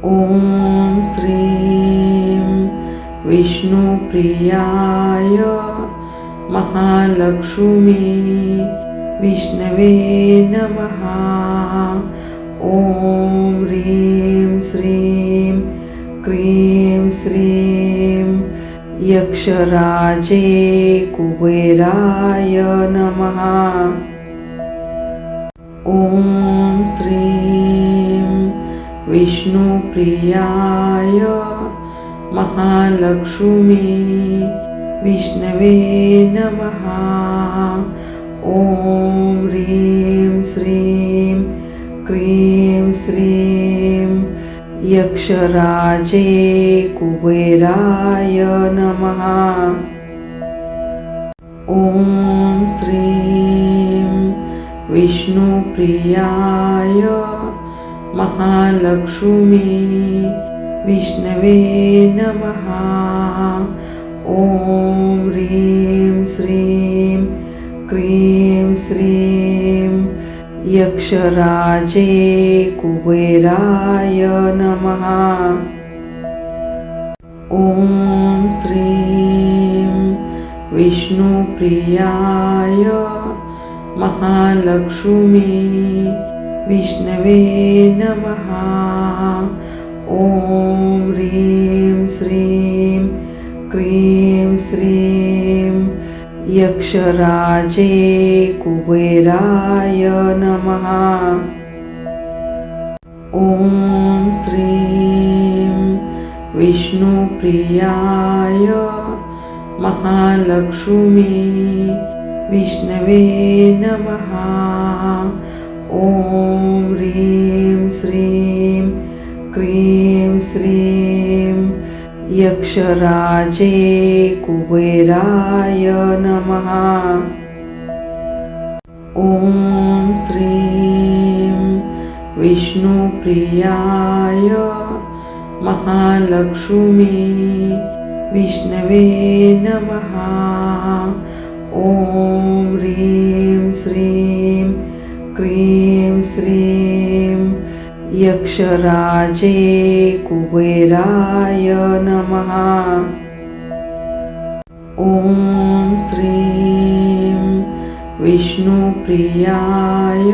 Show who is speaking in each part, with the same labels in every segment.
Speaker 1: ॐ श्रीं विष्णुप्रियाय महालक्ष्मी विष्णवे नमः। ॐ ह्रीं श्रीं क्रीं श्रीं यक्षराजे कुबेराय नमः। ॐ श्रीं विष्णुप्रियाय महालक्ष्मी विष्णवे नमः। ॐ ह्रीं श्रीं क्रीं श्रीं यक्षराजे कुबेराय नमः। ॐ श्रीं विष्णुप्रियाय महालक्ष्मी विष्णवे नमः। ॐ ह्रीं श्रीं क्रीं श्रीं यक्षराजे कुबेराय नमः। ॐ श्रीं विष्णुप्रियाय महालक्ष्मी विष्णवे नमः। ॐ ह्रीं श्रीं क्रीं श्रीं यक्षराजे कुबेराय नमः। ॐ श्रीं विष्णुप्रियाय महालक्ष्मी विष्णवे नमः। ॐ ह्रीं श्रीं क्रीं श्रीं यक्षराजे कुबेराय नमः। ॐ श्रीं विष्णुप्रियाय महालक्ष्मी विष्णवे नमः। ॐ ह्रीं श्रीं क्रीं श्रीं यक्षराजे कुबेराय नमः। ॐ श्रीं विष्णुप्रियाय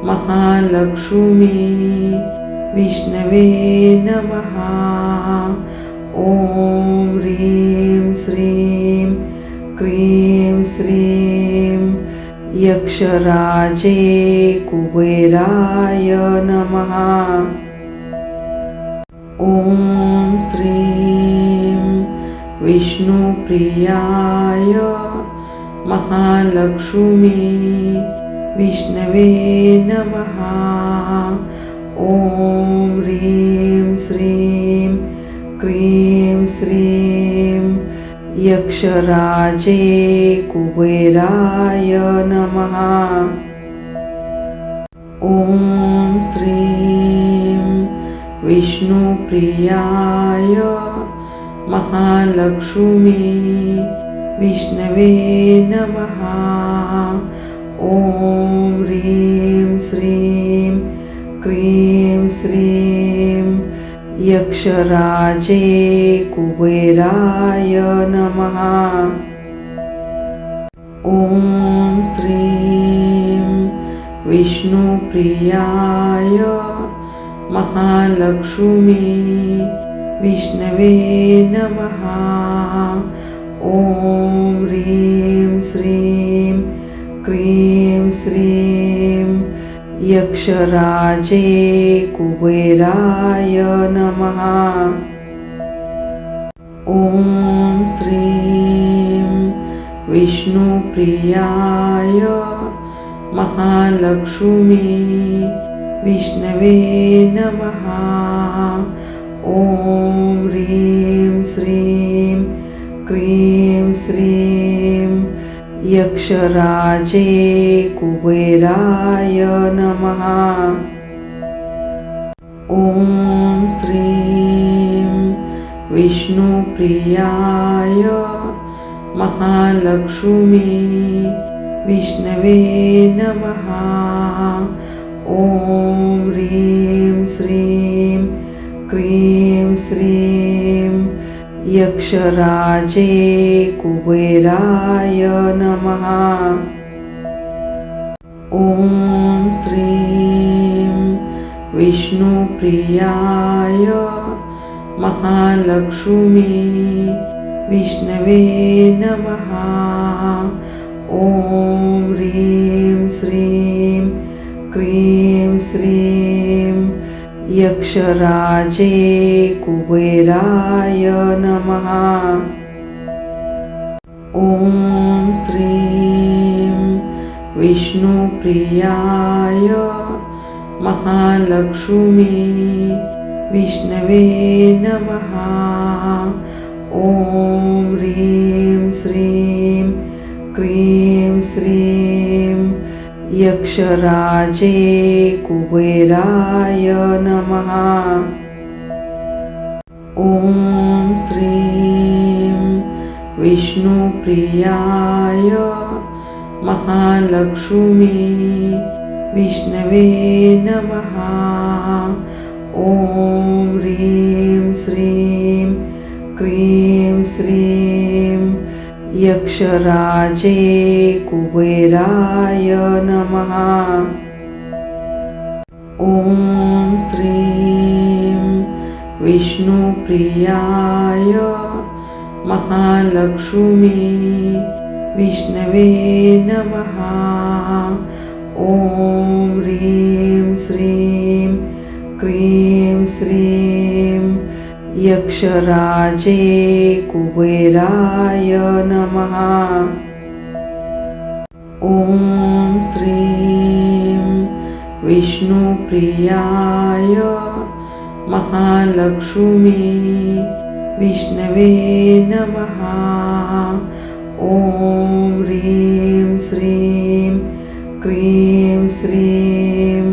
Speaker 1: महालक्ष्मी विष्णवे नमः। ॐ ह्रीं श्रीं क्रीं श्रीं यक्षराजे कुबेराय नमः। ॐ श्रीं विष्णुप्रियाय महालक्ष्मी विष्णवे नमः। ॐ ह्रीं श्रीं क्रीं श्रीं यक्षराजे कुबेराय नमः। ॐ श्रीं विष्णुप्रियाय महालक्ष्मी विष्णवे नमः। ॐ ह्रीं श्रीं क्रीं श्रीं यक्षराजे कुबेराय नमः। ॐ श्रीं विष्णुप्रियाय महालक्ष्मी विष्णवे नमः। ॐ ह्रीं श्रीं क्रीं श्रीं यक्षराजे कुबेराय नमः। ॐ श्रीं विष्णुप्रियाय महालक्ष्मी विष्णवे नमः। ॐ ह्रीं श्रीं क्रीं श्रीं यक्षराजे कुबेराय नमः। ॐ श्रीं विष्णुप्रियाय महालक्ष्मी विष्णवे नमः। ॐ ह्रीं श्रीं क्रीं श्रीं यक्षराजे कुबेराय नमः। ॐ श्रीं विष्णुप्रियाय महालक्ष्मी विष्णवे नमः। ॐ ह्रीं श्रीं क्रीं श्रीं यक्षराजे कुबेराय नमः। ॐ श्रीं विष्णुप्रियाय महालक्ष्मी विष्णवे नमः। ॐ ह्रीं श्रीं क्रीं श्रीं यक्षराजे कुबेराय नमः। ॐ श्रीं विष्णुप्रियाय महालक्ष्मी विष्णवे नमः। ॐ ह्रीं श्रीं क्रीं श्रीं यक्षराजे कुबेराय नमः। ॐ श्रीं विष्णुप्रियाय महालक्ष्मी विष्णवे नमः। ॐ ह्रीं श्रीं क्रीं श्रीं यक्षराजे कुबेराय नमः। ॐ श्रीं विष्णुप्रियाय महालक्ष्मी विष्णवे नमः। ॐ ह्रीं श्रीं क्रीं श्रीं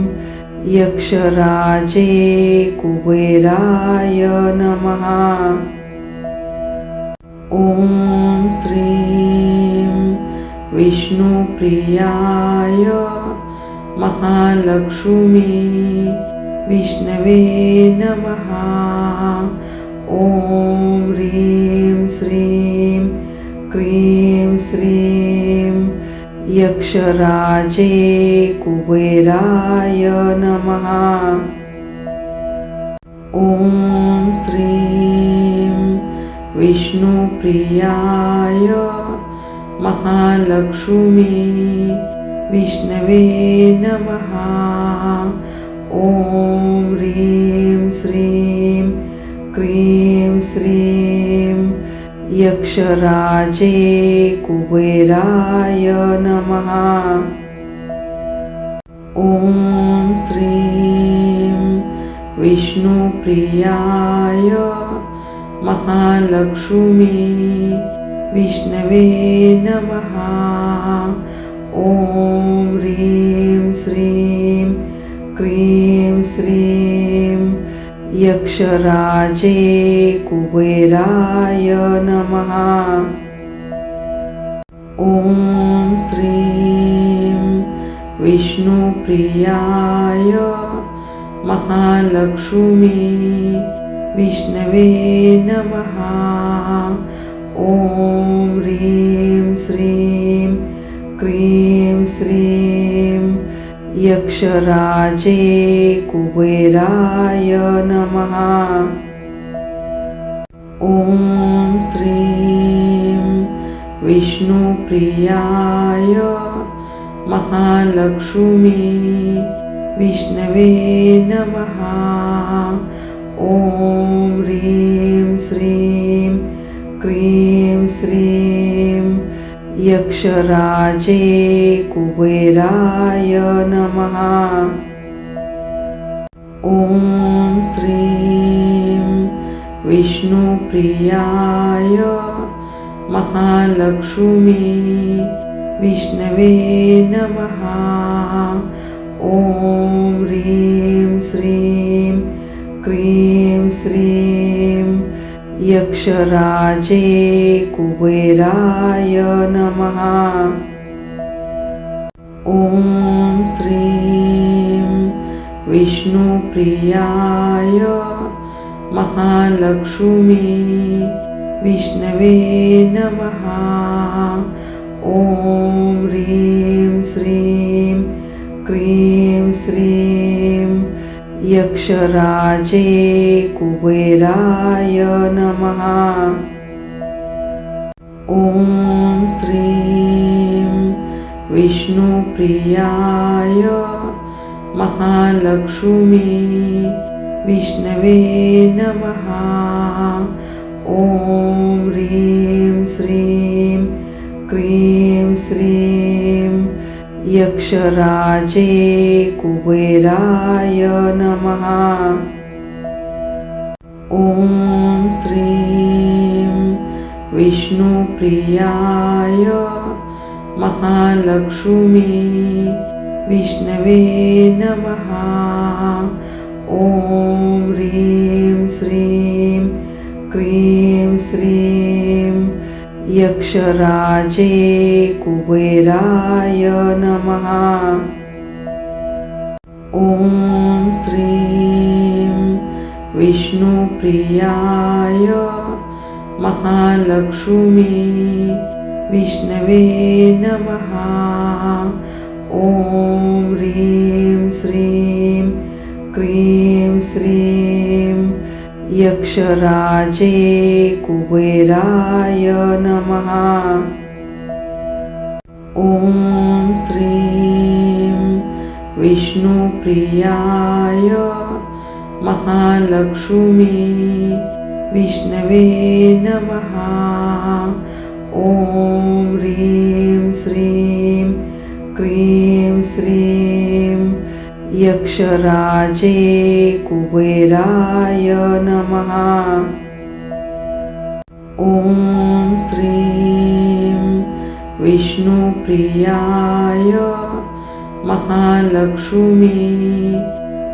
Speaker 1: यक्षराजे कुबेराय नमः। ॐ श्रीं विष्णुप्रियाय महालक्ष्मी विष्णवे नमः। ॐ ह्रीं श्रीं क्रीं श्रीं यक्षराजे कुबेराय नमः। ॐ श्रीं विष्णुप्रियाय महालक्ष्मी विष्णवे नमः। ॐ ह्रीं श्रीं क्रीं श्रीं यक्षराजे कुबेराय नमः। ॐ श्रीं विष्णुप्रियाय महालक्ष्मी विष्णवे नमः। ॐ ह्रीं श्रीं क्रीं श्रीं यक्षराजे कुबेराय नमः। ॐ श्रीं विष्णुप्रियाय महालक्ष्मी विष्णवे नमः। ॐ ह्रीं श्रीं क्रीं श्रीं यक्षराजे कुबेराय नमः। ॐ श्रीं विष्णुप्रियाय महालक्ष्मी विष्णवे नमः। ॐ ह्रीं श्रीं क्रीं श्रीं यक्षराजे कुबेराय नमः। ॐ श्रीं विष्णुप्रियाय महालक्ष्मी विष्णवे नमः। ॐ ह्रीं श्रीं क्रीं श्रीं यक्षराजे कुबेराय नमः। ॐ श्रीं विष्णुप्रियाय महालक्ष्मी विष्णवे नमः। ॐ ह्रीं श्रीं क्रीं श्रीं यक्षराजे कुबेराय नमः। ॐ श्रीं विष्णुप्रियाय महालक्ष्मी विष्णवे नमः। ॐ ह्रीं श्रीं क्रीं श्रीं यक्षराजे कुबेराय नमः। ॐ श्रीं विष्णुप्रियाय महालक्ष्मी विष्णवे नमः। ॐ ह्रीं श्रीं क्रीं श्रीं यक्षराजे कुबेराय नमः। ॐ श्रीं विष्णुप्रियाय महालक्ष्मी विष्णवे नमः। ॐ ह्रीं श्रीं क्रीं श्रीं यक्षराजे कुबेराय नमः। ॐ श्रीं विष्णुप्रियाय महालक्ष्मी विष्णवे नमः। ॐ ह्रीं श्रीं क्रीं श्रीं यक्षराजे कुबेराय नमः। ॐ श्रीं विष्णुप्रियाय महालक्ष्मी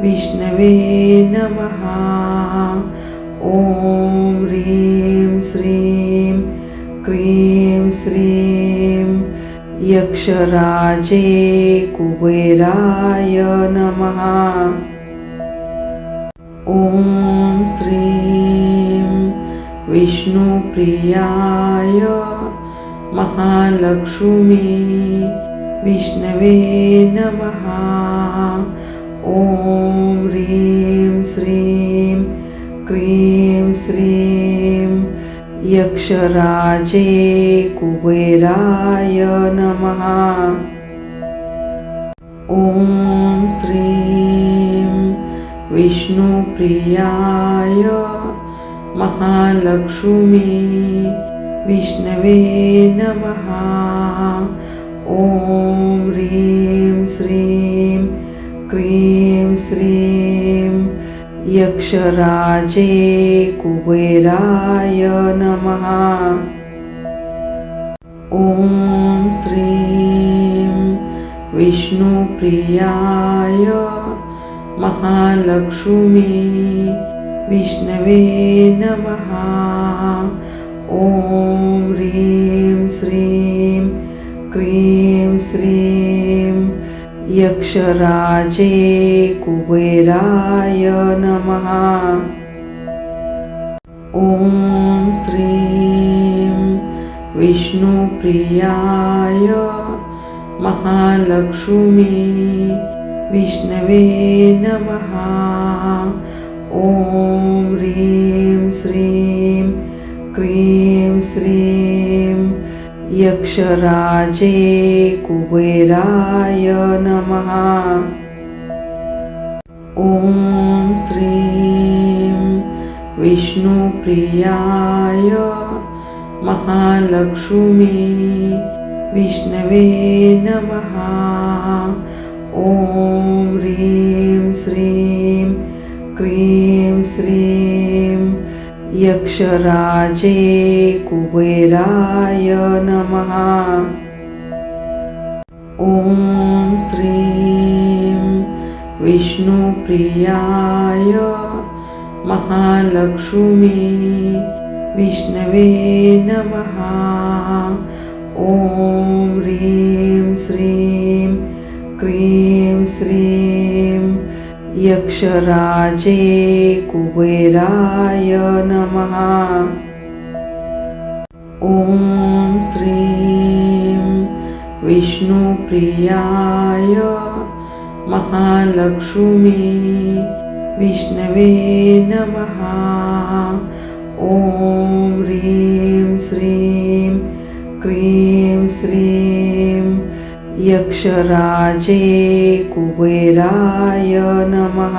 Speaker 1: विष्णवे नमः। ॐ ह्रीं श्रीं क्रीं श्रीं यक्षराजे कुबेराय नमः। ॐ श्रीं विष्णुप्रियाय महालक्ष्मी विष्णवे नमः। ॐ ह्रीं श्रीं क्रीं श्रीं यक्षराजे कुबेराय नमः। ॐ श्रीं विष्णुप्रियाय महालक्ष्मी विष्णवे नमः। ॐ ह्रीं श्रीं क्रीं श्रीं यक्षराजे कुबेराय नमः। ॐ श्रीं विष्णुप्रियाय महालक्ष्मी विष्णवे नमः। ॐ ह्रीं श्रीं क्रीं श्रीं यक्षराजे कुबेराय नमः। ॐ श्रीं विष्णुप्रियाय महालक्ष्मी विष्णवे नमः। ॐ ह्रीं श्रीं क्रीं श्रीं यक्षराजे कुबेराय नमः। ॐ श्रीं विष्णुप्रियाय महालक्ष्मी विष्णवे नमः। ॐ ह्रीं श्रीं क्रीं श्रीं यक्षराजे कुबेराय नमः। ॐ श्रीं विष्णुप्रियाय महालक्ष्मी विष्णवे नमः। ॐ ह्रीं श्रीं क्रीं श्रीं यक्षराजे कुबेराय नमः। ॐ श्रीं विष्णुप्रियाय महालक्ष्मी विष्णवे नमः। ॐ ह्रीं श्रीं क्रीं श्रीं यक्षराजे कुबेराय नमः।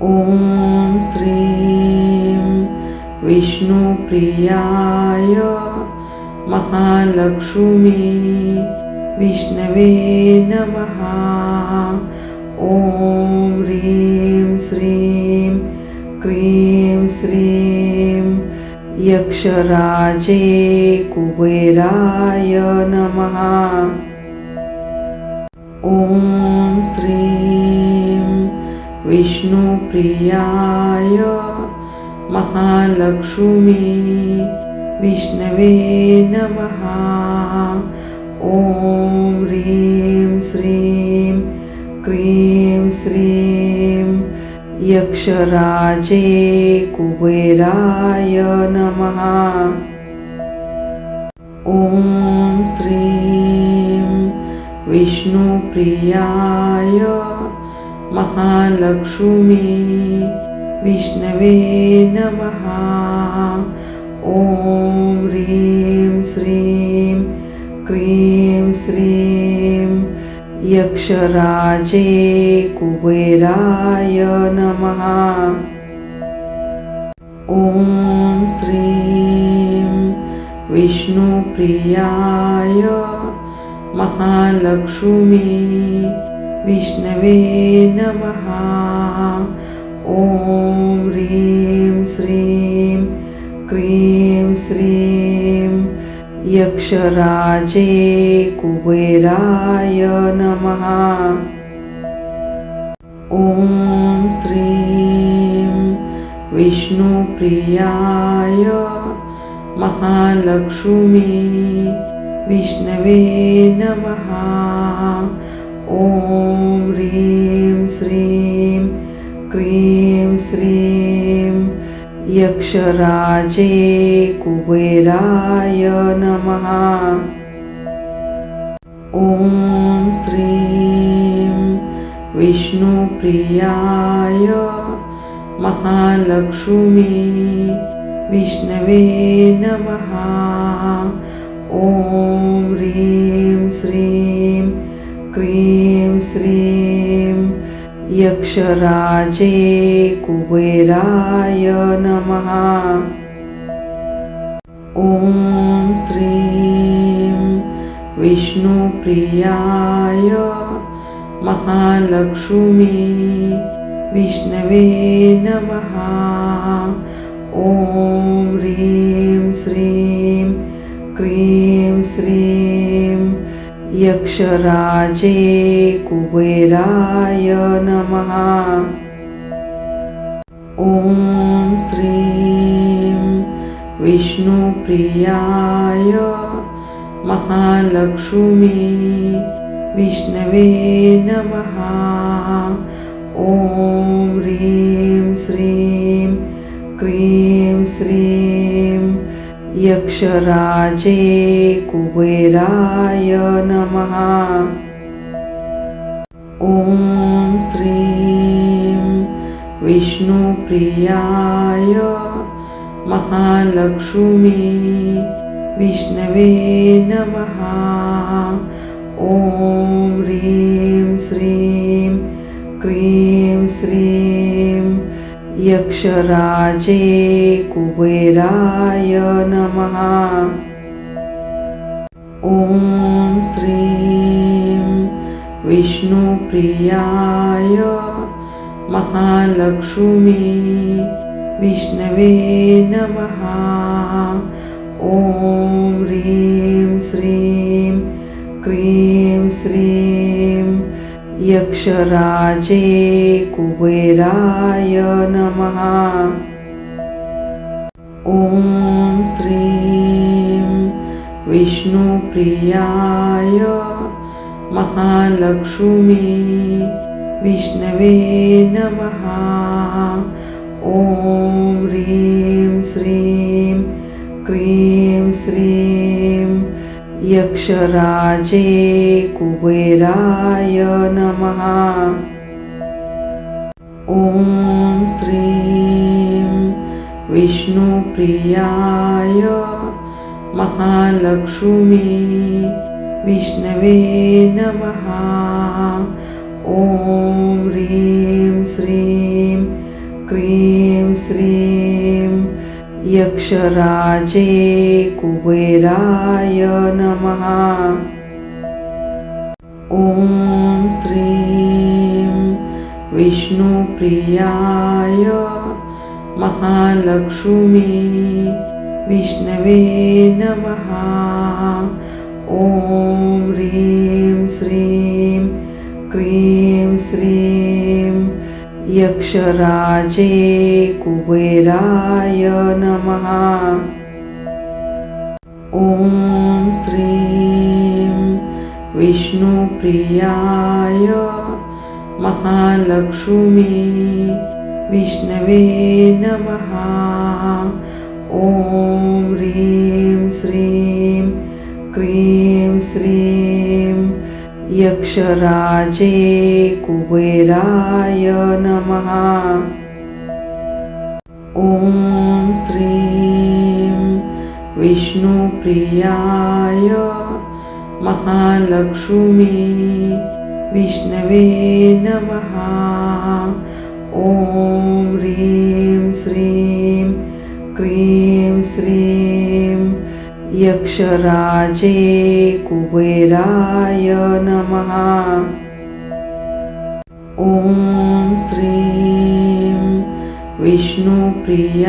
Speaker 1: ॐ श्रीं विष्णुप्रियाय महालक्ष्मी विष्णवे नमः। ॐ ह्रीं श्रीं क्रीं श्रीं यक्षराजे कुबेराय नमः। ॐ श्रीं विष्णुप्रियाय महालक्ष्मी विष्णवे नमः। ॐ ह्रीं श्रीं क्रीं श्रीं यक्षराजे कुबेराय नमः। ॐ श्रीं विष्णुप्रियाय महालक्ष्मी विष्णवे नमः। ॐ ह्रीं श्रीं क्रीं श्रीं यक्षराजे कुबेराय नमः। ॐ श्रीं विष्णुप्रियाय महालक्ष्मी विष्णवे नमः। ॐ ह्रीं श्रीं क्रीं श्रीं यक्षराजे कुबेराय नमः। ॐ श्रीं विष्णुप्रियाय महालक्ष्मी विष्णवे नमः। ॐ ह्रीं श्रीं क्रीं श्रीं यक्षराजे कुबेराय नमः। ॐ श्रीं विष्णुप्रियाय महालक्ष्मी विष्णवे नमः। ॐ ह्रीं श्रीं क्रीं श्रीं यक्षराजे कुबेराय नमः। ॐ श्रीं विष्णुप्रियाय महालक्ष्मी विष्णवे नमः। ॐ ह्रीं श्रीं क्रीं श्रीं यक्षराजे कुबेराय नमः। ॐ श्रीं विष्णुप्रियाय महालक्ष्मी विष्णवे नमः। ॐ ह्रीं श्रीं क्रीं श्रीं यक्षराजे कुबेराय नमः। ॐ श्रीं विष्णुप्रियाय महालक्ष्मी विष्णवे नमः। ॐ ह्रीं श्रीं क्रीं श्रीं यक्षराजे कुबेराय नमः। ॐ श्रीं विष्णुप्रियाय महालक्ष्मी विष्णवे नमः। ॐ ह्रीं श्रीं क्रीं श्रीं यक्षराजे कुबेराय नमः। ॐ श्रीं विष्णुप्रियाय महालक्ष्मी विष्णवे नमः। ॐ ह्रीं श्रीं क्रीं श्रीं यक्षराजे कुबेराय नमः। ॐ श्रीं विष्णुप्रियाय महालक्ष्मी विष्णवे नमः। ॐ ह्रीं श्रीं क्रीं श्रीं यक्षराजे कुबेराय नमः। ॐ श्रीं विष्णुप्रियाय महालक्ष्मी विष्णवे नमः। ॐ ह्रीं श्रीं क्रीं श्रीं यक्षराजे कुबेराय नमः। ॐ श्रीं विष्णुप्रियाय महालक्ष्मी विष्णवे नमः। ॐ ह्रीं श्रीं क्रीं श्रीं यक्षराजे कुबेराय नमः। ॐ श्रीं विष्णुप्रियाय महालक्ष्मी विष्णवे नमः। ॐ ह्रीं श्रीं क्रीं श्रीं यक्षराजे कुबेराय नमः। ॐ श्रीं विष्णुप्रियाय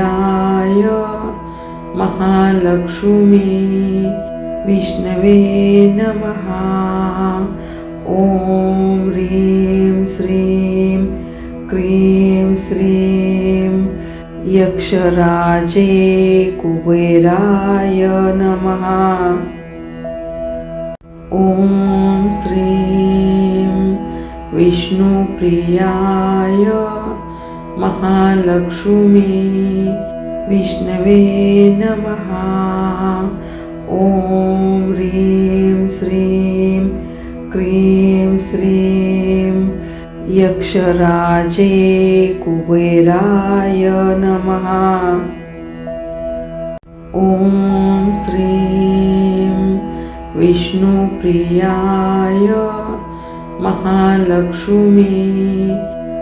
Speaker 1: महालक्ष्मी विष्णवे नमः। ॐ ह्रीं श्रीं क्रीं श्रीं यक्षराजे कुबेराय नमः। ॐ श्रीं विष्णुप्रियाय महालक्ष्मी विष्णवे नमः। ॐ ह्रीं श्रीं क्रीं श्रीं यक्षराजे कुबेराय नमः। ॐ श्रीं विष्णुप्रियाय महालक्ष्मी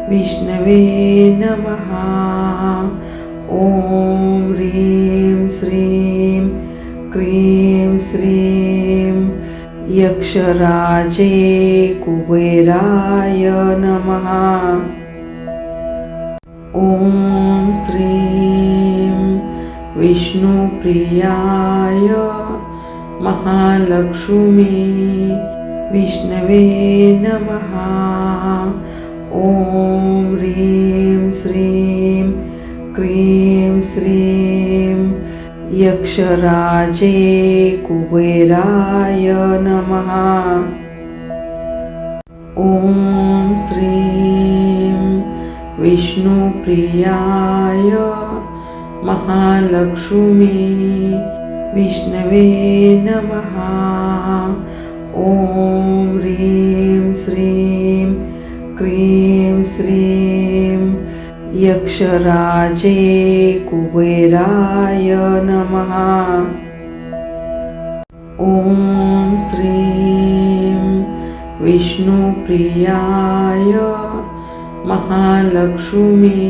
Speaker 1: विष्णवे नमः। ॐ ह्रीं श्रीं क्रीं श्रीं यक्षराजे कुबेराय नमः। ॐ श्रीं विष्णुप्रियाय महालक्ष्मी विष्णवे नमः। ॐ ह्रीं श्रीं क्रीं श्रीं यक्षराजे कुबेराय नमः। ॐ श्रीं विष्णुप्रियाय महालक्ष्मी विष्णवे नमः। ॐ ह्रीं श्रीं क्रीं श्रीं यक्षराजे कुबेराय नमः। ॐ श्रीं विष्णुप्रियाय महालक्ष्मी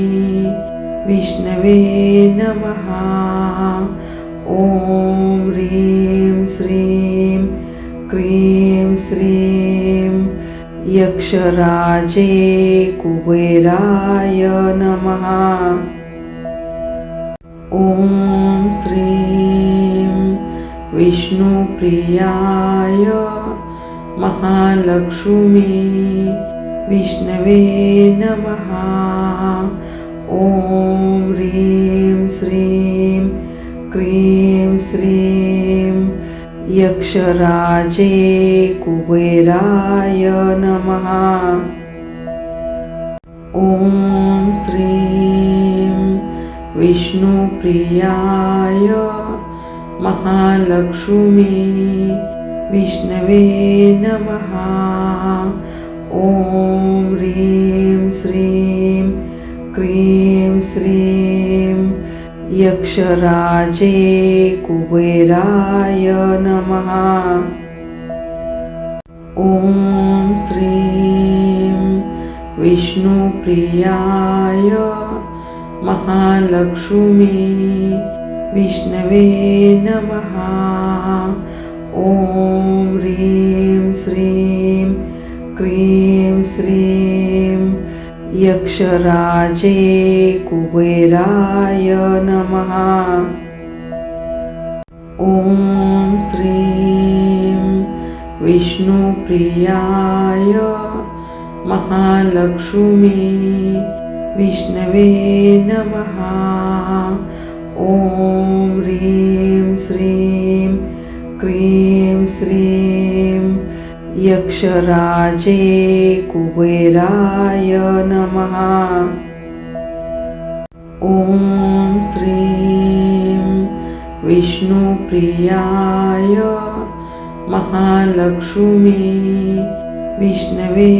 Speaker 1: विष्णवे नमः। ॐ ह्रीं श्रीं क्रीं श्रीं यक्षराजे कुबेराय नमः। ॐ श्रीं विष्णुप्रियाय महालक्ष्मी विष्णवे नमः। ॐ ह्रीं श्रीं क्रीं श्रीं यक्षराजे कुबेराय नमः। श्रीं विष्णुप्रियाय महालक्ष्मी विष्णवे नमः। ॐ ह्रीं श्रीं क्रीं श्रीं यक्षराजे कुबेराय नमः। ॐ श्रीं विष्णुप्रियाय महालक्ष्मी विष्णवे नमः। ॐ ह्रीं श्रीं क्रीं श्रीं यक्षराजे कुबेराय नमः। ॐ श्रीं विष्णुप्रियाय महालक्ष्मी विष्णवे नमः। ॐ ह्रीं श्रीं क्रीं श्रीं यक्षराजे कुबेराय नमः। ॐ श्रीं विष्णुप्रियाय महालक्ष्मी विष्णवे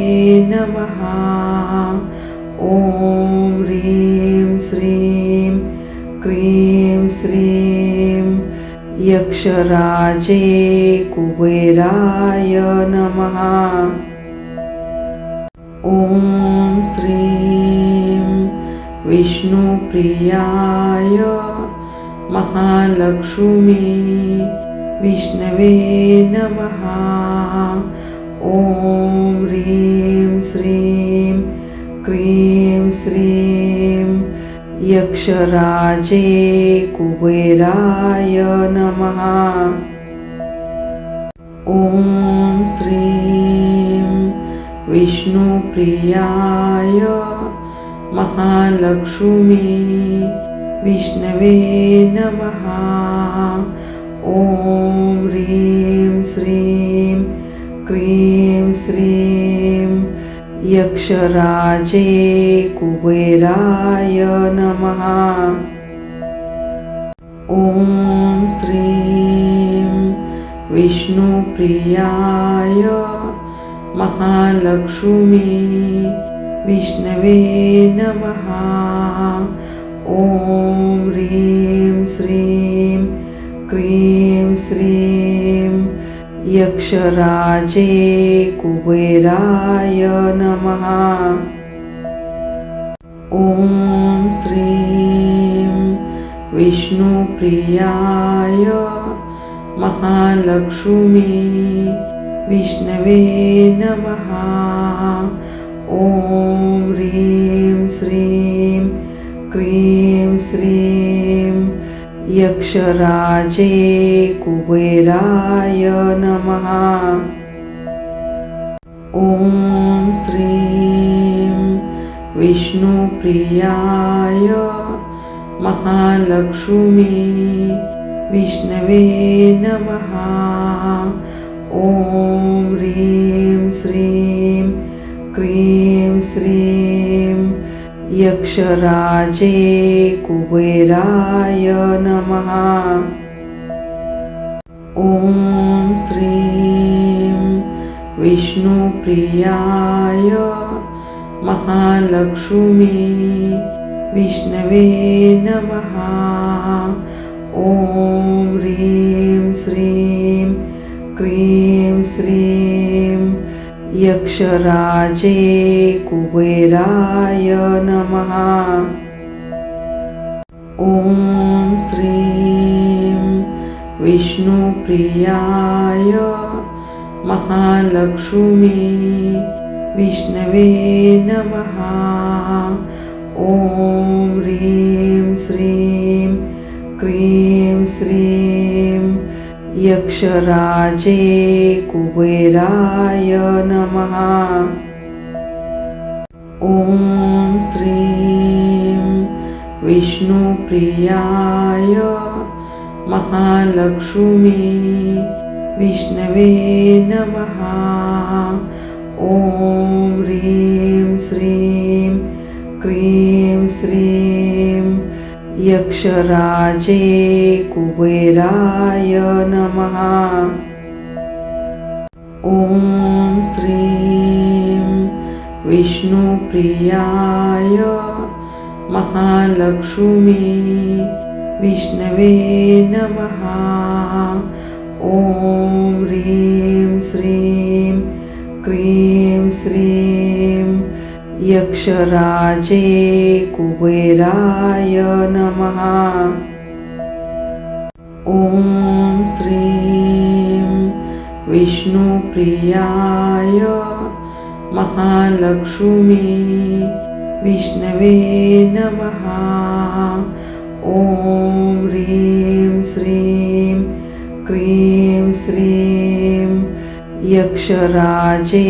Speaker 1: नमः। ॐ ह्रीं श्रीं क्रीं श्रीं यक्षराजे कुबेराय नमः। ॐ श्रीं विष्णुप्रियाय महालक्ष्मी विष्णवे नमः। ॐ ह्रीं श्रीं क्रीं श्रीं यक्षराजे कुबेराय नमः। ॐ श्रीं विष्णुप्रियाय महालक्ष्मी विष्णवे नमः। ॐ ह्रीं श्रीं क्रीं श्रीं यक्षराजे कुबेराय नमः। ॐ श्रीं विष्णुप्रियाय महालक्ष्मी विष्णवे नमः। ॐ ह्रीं श्रीं क्रीं श्रीं यक्षराजे कुबेराय नमः। ॐ श्रीं विष्णुप्रियाय महालक्ष्मी विष्णवे नमः। ॐ ह्रीं श्रीं क्रीं श्रीं यक्षराजे कुबेराय नमः। ॐ श्रीं विष्णुप्रियाय महालक्ष्मी विष्णवे नमः। ॐ ह्रीं श्रीं क्रीं श्रीं यक्षराजे कुबेराय नमः। ॐ श्रीं विष्णुप्रियाय महालक्ष्मी विष्णवे नमः। ॐ ह्रीं श्रीं क्रीं श्रीं यक्षराजे कुबेराय नमः। ॐ श्रीं विष्णुप्रियाय महालक्ष्मी विष्णवे नमः। ॐ ह्रीं श्रीं क्रीं श्रीं यक्षराजे कुबेराय नमः। ॐ श्रीं विष्णुप्रियाय महालक्ष्मी विष्णवे नमः। ॐ ह्रीं श्रीं क्रीं श्रीं यक्षराजे कुबेराय नमः। ॐ श्रीं विष्णुप्रियाय महालक्ष्मी विष्णवे नमः। ॐ ह्रीं श्रीं क्रीं श्रीं यक्षराजे कुबेराय नमः। ॐ श्रीं विष्णुप्रियाय महालक्ष्मी विष्णवे नमः। ॐ ह्रीं श्रीं क्रीं श्रीं यक्षराजे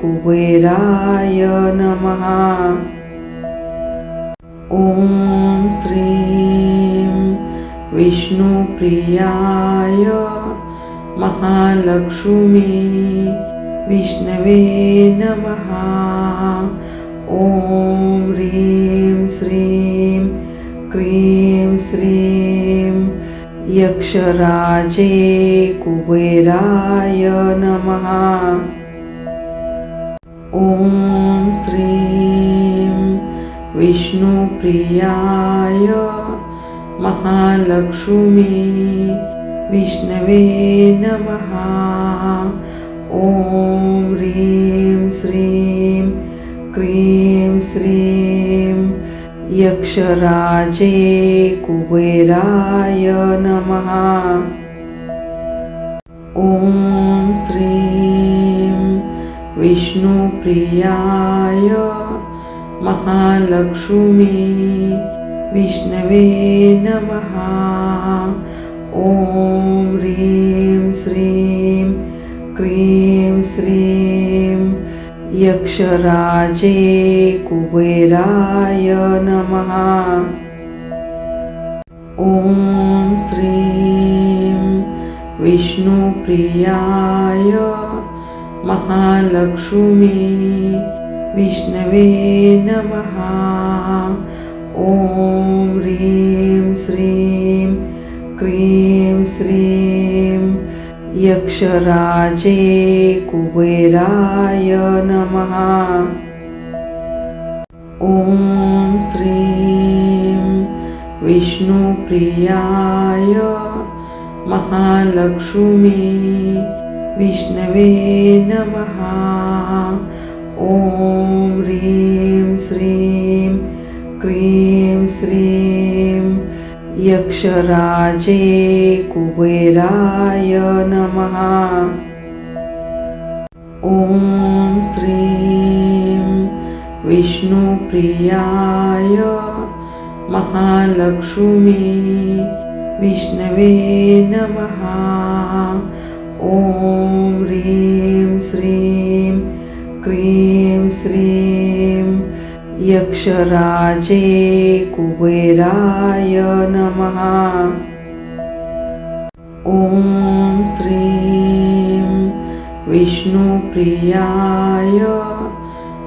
Speaker 1: कुबेराय नमः। ॐ श्रीं विष्णुप्रियाय महालक्ष्मी विष्णवे नमः। ॐ ह्रीं श्रीं क्रीं श्रीं यक्षराजे कुबेराय नमः। ॐ श्रीं विष्णुप्रियाय महालक्ष्मी विष्णवे नमः। ॐ ह्रीं श्रीं क्रीं श्रीं यक्षराजे कुबेराय नमः। ॐ श्रीं विष्णुप्रियाय महालक्ष्मी विष्णवे नमः। ॐ ह्रीं श्रीं क्रीं श्रीं यक्षराजे कुबेराय नमः। ॐ श्रीं विष्णुप्रियाय महालक्ष्मी विष्णवे नमः। ॐ ह्रीं श्रीं क्रीं श्रीं यक्षराजे कुबेराय नमः। ॐ श्रीं विष्णुप्रियाय महालक्ष्मी विष्णवे नमः। ॐ ह्रीं श्रीं क्रीं श्रीं यक्षराजे कुबेराय नमः। ॐ श्रीं विष्णुप्रियाय महालक्ष्मी विष्णवे नमः। ॐ ह्रीं श्रीं क्रीं श्रीं यक्षराजे कुबेराय नमः। ॐ श्रीं विष्णुप्रियाय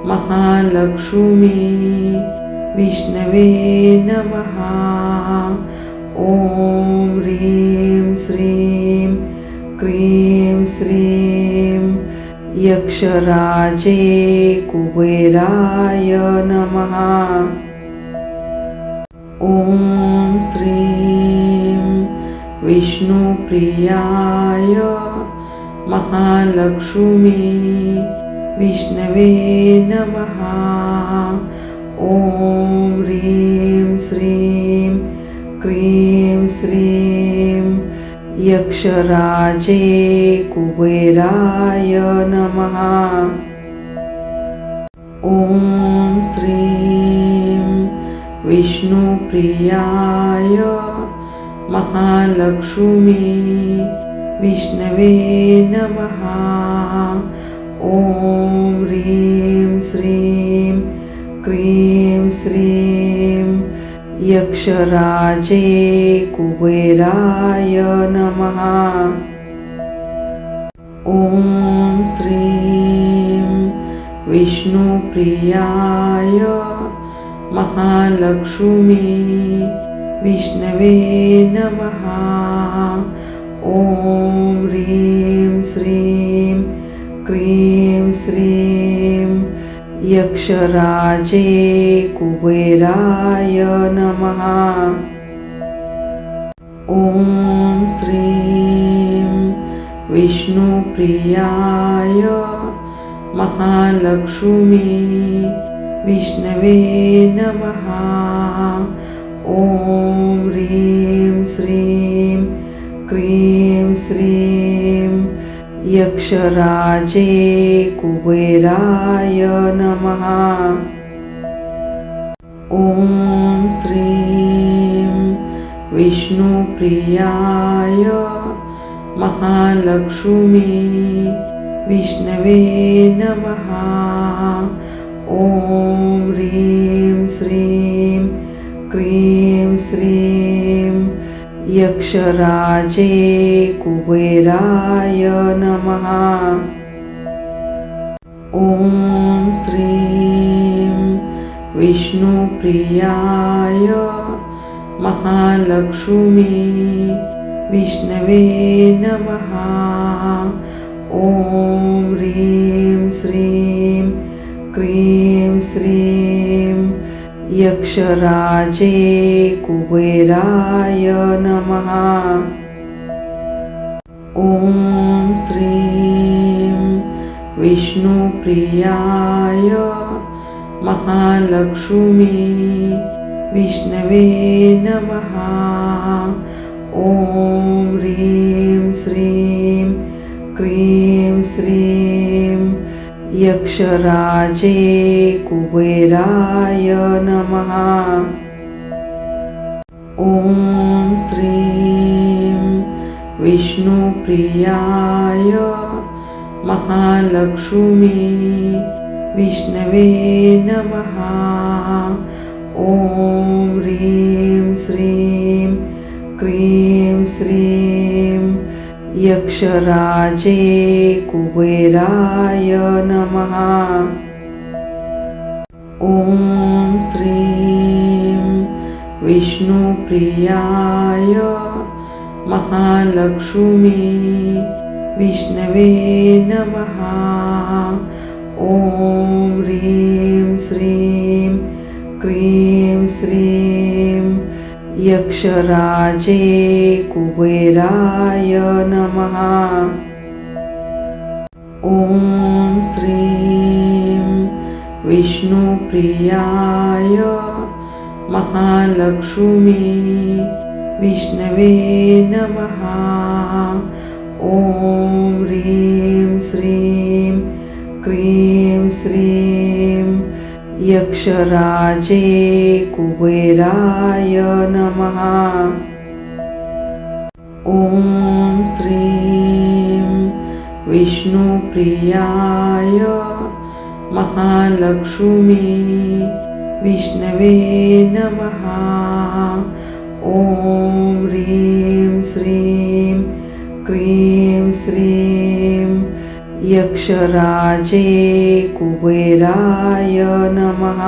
Speaker 1: महालक्ष्मी विष्णवे नमः। ॐ ह्रीं श्रीं क्रीं श्रीं यक्षराजे कुबेराय नमः। ॐ श्रीं विष्णुप्रियाय महालक्ष्मी विष्णवे नमः। ॐ ह्रीं श्रीं क्रीं श्रीं यक्षराजे कुबेराय नमः। ॐ श्रीं विष्णुप्रियाय महालक्ष्मी विष्णवे नमः। ॐ ह्रीं श्रीं क्रीं श्रीं यक्षराजे कुबेराय नमः। ॐ श्रीं विष्णुप्रियाय महालक्ष्मी विष्णवे नमः। ॐ ह्रीं श्रीं क्रीं श्रीं यक्षराजे कुबेराय नमः। ॐ श्रीं विष्णुप्रियाय महालक्ष्मी विष्णवे नमः। ॐ ह्रीं श्रीं क्रीं श्रीं यक्षराजे कुबेराय नमः। ॐ श्रीं विष्णुप्रियाय महालक्ष्मी विष्णवे नमः। ॐ ह्रीं श्रीं क्रीं श्रीं यक्षराजे कुबेराय नमः। ॐ श्रीं विष्णुप्रियाय महालक्ष्मी विष्णवे नमः। ॐ ह्रीं श्रीं क्रीं श्रीं यक्षराजे कुबेराय नमः। ॐ श्रीं विष्णुप्रियाय महालक्ष्मी विष्णवे नमः। ॐ ह्रीं श्रीं क्रीं श्रीं यक्षराजे कुबेराय नमः। ॐ श्रीं विष्णुप्रियाय महालक्ष्मी विष्णवे नमः। ॐ ह्रीं श्रीं क्रीं श्रीं यक्षराजे कुबेराय नमः। ॐ श्रीं विष्णुप्रियाय महालक्ष्मी विष्णवे नमः। ॐ ह्रीं श्रीं क्रीं श्रीं यक्षराजे कुबेराय नमः। ॐ श्रीं विष्णुप्रियाय महालक्ष्मी विष्णवे नमः। ॐ ह्रीं श्रीं क्रीं श्रीं यक्षराजे कुबेराय नमः। ॐ श्रीं विष्णुप्रियाय महालक्ष्मी विष्णवे नमः। ॐ ह्रीं श्रीं क्रीं श्रीं यक्षराजे कुबेराय नमः।